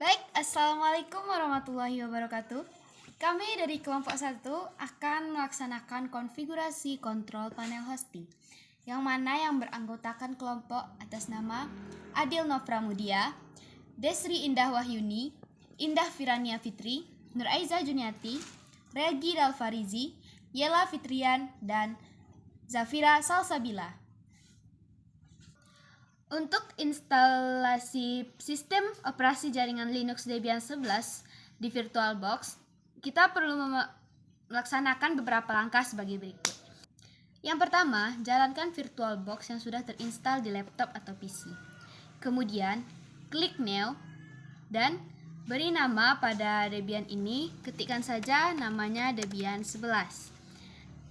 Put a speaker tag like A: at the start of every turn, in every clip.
A: Baik, Assalamualaikum warahmatullahi wabarakatuh. Kami dari kelompok 1 akan melaksanakan konfigurasi kontrol panel hosting, yang mana yang beranggotakan kelompok atas nama Adil Nofra Mudia, Desri Indah Wahyuni, Indah Firania Fitri, Nuraiza Juniati, Regi Dalfarizi, Yela Fitrian, dan Zafira Salsabila. Untuk instalasi sistem operasi jaringan Linux Debian 11 di VirtualBox, kita perlu melaksanakan beberapa langkah sebagai berikut. Yang pertama, jalankan VirtualBox yang sudah terinstall di laptop atau PC. Kemudian, klik New dan beri nama pada Debian ini, ketikkan saja namanya Debian 11.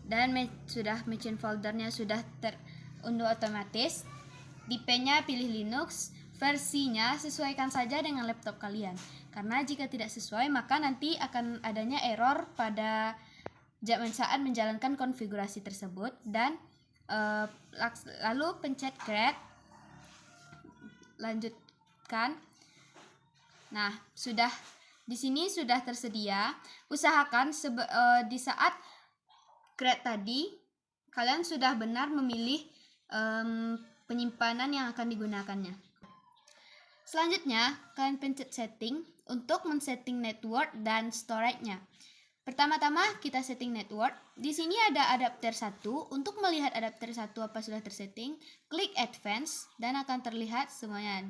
A: Dan sudah machine foldernya sudah terunduh otomatis. Tipe-nya pilih Linux, versinya sesuaikan saja dengan laptop kalian. Karena jika tidak sesuai, maka nanti akan adanya error pada saat menjalankan konfigurasi tersebut. Dan lalu pencet create, lanjutkan. Nah, di sini sudah tersedia. Usahakan di saat create tadi kalian sudah benar memilih penyimpanan yang akan digunakannya. Selanjutnya, kalian pencet setting untuk men-setting network dan storage-nya. Pertama-tama kita setting network. Di sini ada adapter 1. Untuk melihat adapter 1 apa sudah tersetting, klik advance dan akan terlihat semuanya.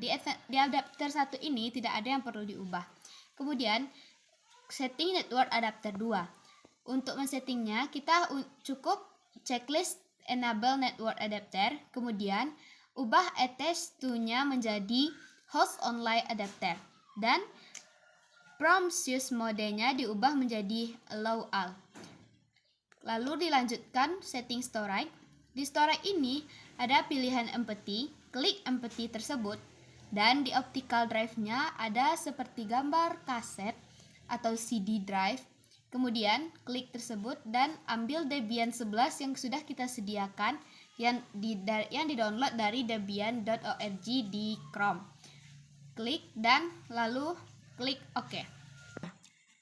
A: Di adapter 1 ini tidak ada yang perlu diubah. Kemudian, setting network adapter 2. Untuk men-settingnya, kita cukup checklist enable network adapter, kemudian ubah attach to-nya menjadi host online adapter, dan prompt use mode-nya diubah menjadi allow all. Lalu dilanjutkan setting storage. Di storage ini ada pilihan empty, klik empty tersebut, dan di optical drive-nya ada seperti gambar kaset atau CD drive. Kemudian klik tersebut dan ambil Debian 11 yang sudah kita sediakan yang di-download dari debian.org di Chrome. Klik dan lalu klik OK.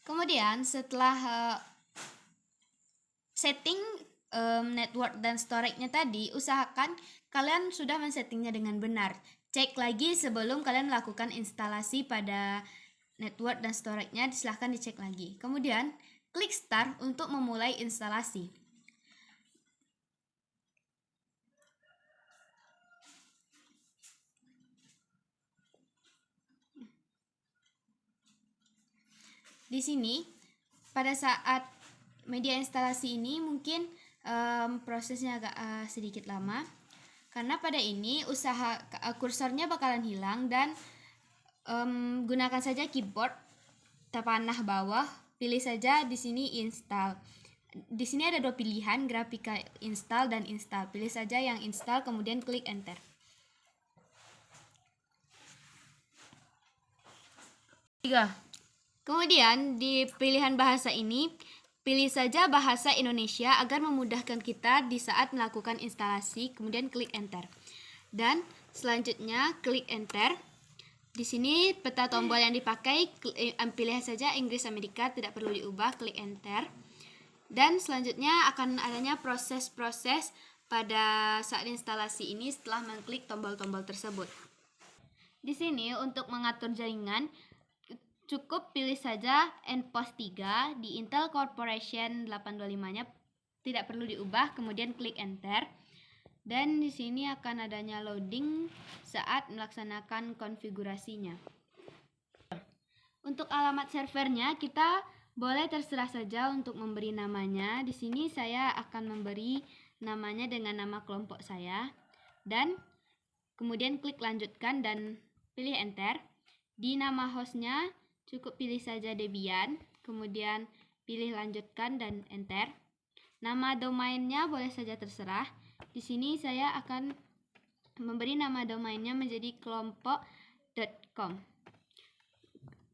A: Kemudian setelah setting network dan storage-nya tadi, usahakan kalian sudah men-settingnya dengan benar. Cek lagi sebelum kalian melakukan instalasi pada network dan storage-nya, silahkan dicek lagi. Kemudian klik start untuk memulai instalasi. Di sini pada saat media instalasi ini mungkin prosesnya agak sedikit lama, karena pada ini kursornya bakalan hilang dan gunakan saja keyboard panah bawah, pilih saja di sini install. Di sini ada dua pilihan, grafika install dan install. Pilih saja yang install, kemudian klik enter. Kemudian di pilihan bahasa ini, pilih saja bahasa Indonesia agar memudahkan kita di saat melakukan instalasi, kemudian klik enter. Dan selanjutnya klik enter. Di sini peta tombol yang dipakai, pilih saja Inggris Amerika, tidak perlu diubah, klik enter. Dan selanjutnya akan adanya proses-proses pada saat instalasi ini setelah mengklik tombol-tombol tersebut. Di sini untuk mengatur jaringan, cukup pilih saja Endpost 3 di Intel Corporation 825-nya, tidak perlu diubah, kemudian klik enter. Dan di sini akan adanya loading saat melaksanakan konfigurasinya. Untuk alamat servernya kita boleh terserah saja untuk memberi namanya. Di sini saya akan memberi namanya dengan nama kelompok saya. Dan kemudian klik lanjutkan dan pilih enter. Di nama hostnya cukup pilih saja Debian, kemudian pilih lanjutkan dan enter. Nama domainnya boleh saja terserah. Di sini saya akan memberi nama domainnya menjadi kelompok.com.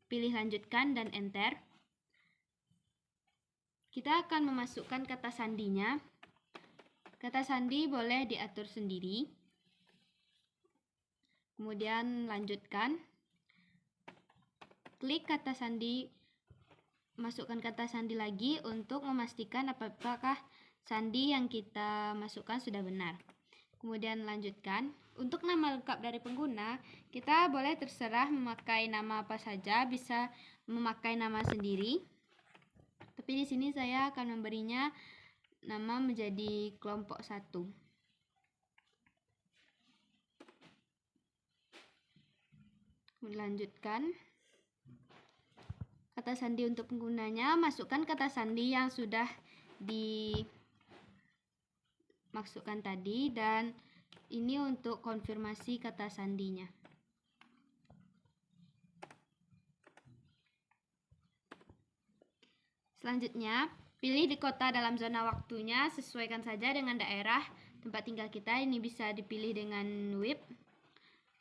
A: Pilih lanjutkan dan enter. Kita akan memasukkan kata sandinya. Kata sandi boleh diatur sendiri. Kemudian lanjutkan. klik kata sandi, masukkan kata sandi lagi untuk memastikan apakah sandi yang kita masukkan sudah benar. Kemudian lanjutkan. Untuk nama lengkap dari pengguna, kita boleh terserah memakai nama apa saja, bisa memakai nama sendiri. Tapi di sini saya akan memberinya nama menjadi kelompok 1. Lanjutkan. Kata sandi untuk penggunanya, masukkan kata sandi yang sudah dimasukkan tadi, dan ini untuk konfirmasi kata sandinya. Selanjutnya, pilih di kota dalam zona waktunya, sesuaikan saja dengan daerah tempat tinggal kita. Ini bisa dipilih dengan WIB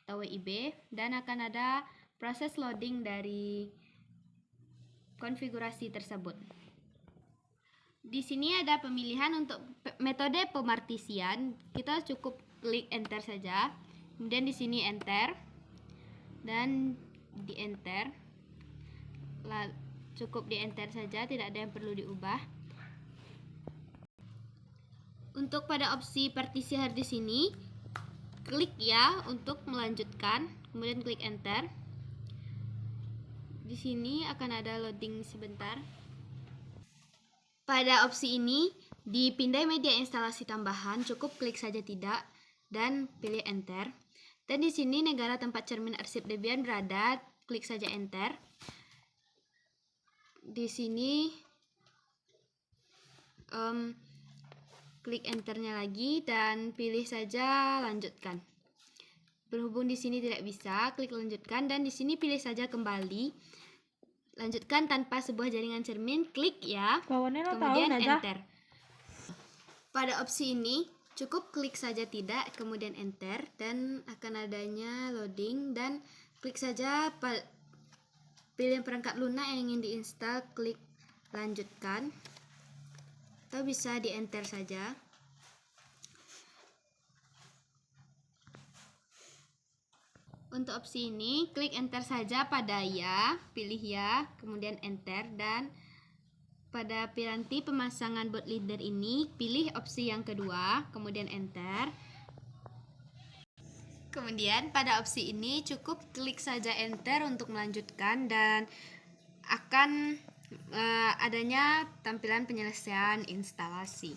A: atau WIB, dan akan ada proses loading dari konfigurasi tersebut. Di sini ada pemilihan untuk metode pemartisian. Kita cukup klik enter saja. Kemudian di sini enter dan di enter. Cukup di enter saja, tidak ada yang perlu diubah. Untuk pada opsi partisi hard di sini, klik ya untuk melanjutkan, kemudian klik enter. Di sini akan ada loading sebentar. Pada opsi ini, dipindai media instalasi tambahan, cukup klik saja tidak dan pilih enter. Dan di sini negara tempat cermin arsip Debian berada, klik saja enter. Di sini klik enternya lagi dan pilih saja lanjutkan. Berhubung di sini tidak bisa, klik lanjutkan, dan di sini pilih saja kembali. Lanjutkan tanpa sebuah jaringan cermin, klik ya, kemudian enter. Pada opsi ini cukup klik saja tidak, kemudian enter, dan akan adanya loading, dan klik saja pilih perangkat lunak yang ingin diinstal, klik lanjutkan, atau bisa di enter saja. Untuk opsi ini, klik enter saja pada ya, pilih ya, kemudian enter, dan pada piranti pemasangan bootloader ini, pilih opsi yang kedua, kemudian enter. Kemudian pada opsi ini cukup klik saja enter untuk melanjutkan, dan akan adanya tampilan penyelesaian instalasi.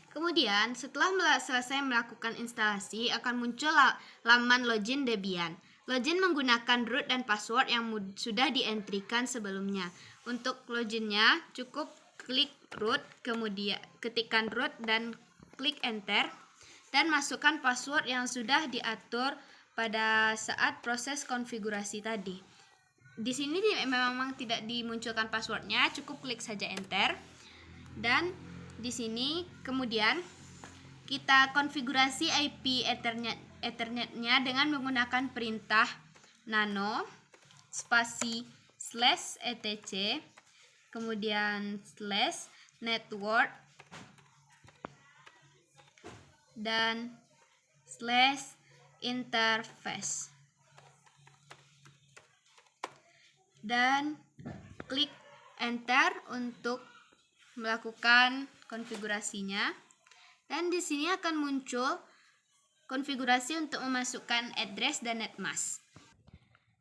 A: Kemudian setelah selesai melakukan instalasi, akan muncul laman login Debian. Login menggunakan root dan password yang sudah dientrikan sebelumnya. Untuk loginnya cukup klik root, kemudian ketikkan root dan klik enter, dan masukkan password yang sudah diatur pada saat proses konfigurasi tadi. Di sini memang tidak dimunculkan passwordnya, cukup klik saja enter, dan di sini kemudian kita konfigurasi IP Ethernetnya dengan menggunakan perintah nano spasi /etc kemudian /network dan /interface, dan klik enter untuk melakukan konfigurasinya. Dan di sini akan muncul konfigurasi untuk memasukkan address dan netmask.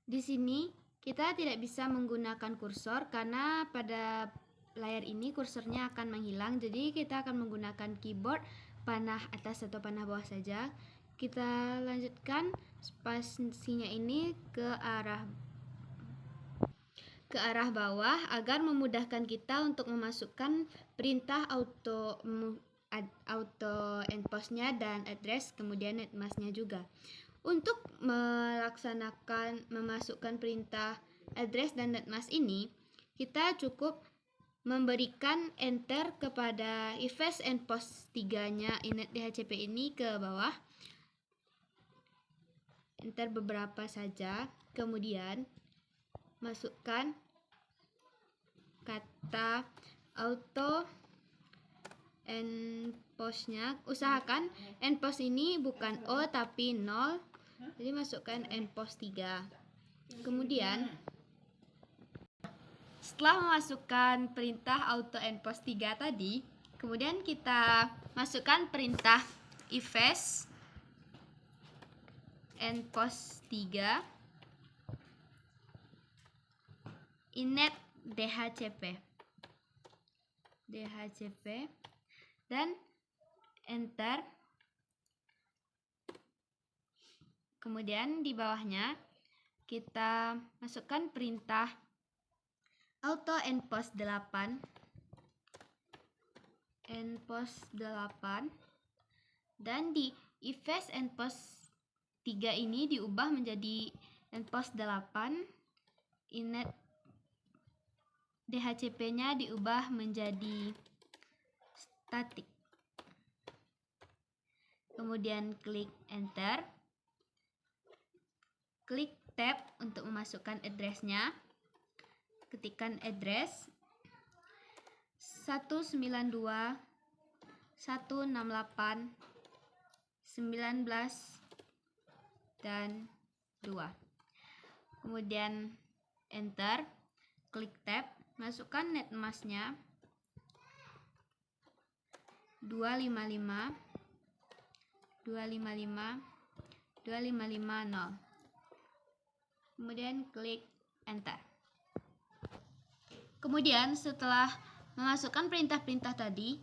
A: Di sini kita tidak bisa menggunakan kursor karena pada layar ini kursornya akan menghilang, jadi kita akan menggunakan keyboard, panah atas atau panah bawah saja. Kita lanjutkan spasinya ini ke arah bawah agar memudahkan kita untuk memasukkan perintah auto endpost-nya dan address, kemudian netmask-nya juga. Untuk memasukkan perintah address dan netmask ini, kita cukup memberikan enter kepada ifs endpost 3-nya inet DHCP ini ke bawah. Enter beberapa saja, kemudian masukkan kata auto endpost-nya. Usahakan endpost ini bukan O tapi 0, jadi masukkan endpost 3. Kemudian Kemudian setelah memasukkan perintah auto enpos 3 tadi, kemudian kita masukkan perintah ifs enpos 3 init dhcp dan enter. Kemudian di bawahnya kita masukkan perintah auto enpos 8 dan di ifs enpos 3 ini diubah menjadi enpos 8, init dhcp-nya diubah menjadi static. Kemudian klik enter. Klik tab untuk memasukkan address-nya. Ketikkan address 192.168.19 dan 2. Kemudian enter. Klik tab, masukkan netmask-nya 255.255.255.0. Kemudian klik enter. Kemudian setelah memasukkan perintah-perintah tadi,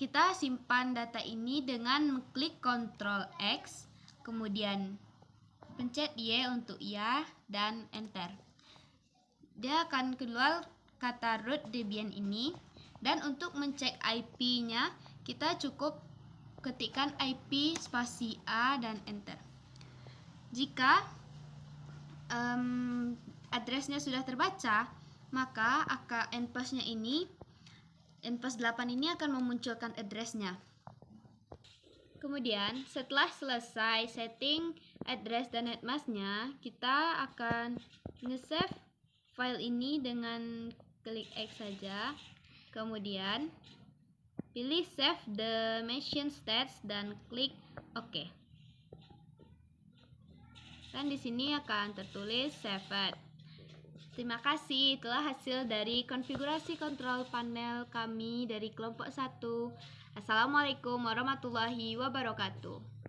A: kita simpan data ini dengan mengklik Ctrl X, kemudian pencet Y untuk iya dan enter. Dia akan keluar kata root Debian ini, dan untuk mencek IP-nya kita cukup ketikkan IP spasi A dan enter. Jika addressnya sudah terbaca, maka enpos-nya ini, enpos 8 ini akan memunculkan address-nya. Kemudian setelah selesai setting address dan netmask-nya, kita akan nge-save file ini dengan klik X saja. Kemudian pilih save the machine stats dan klik OK. Dan di sini akan tertulis saved. Terima kasih, itulah hasil dari konfigurasi kontrol panel kami dari kelompok 1. Assalamualaikum warahmatullahi wabarakatuh.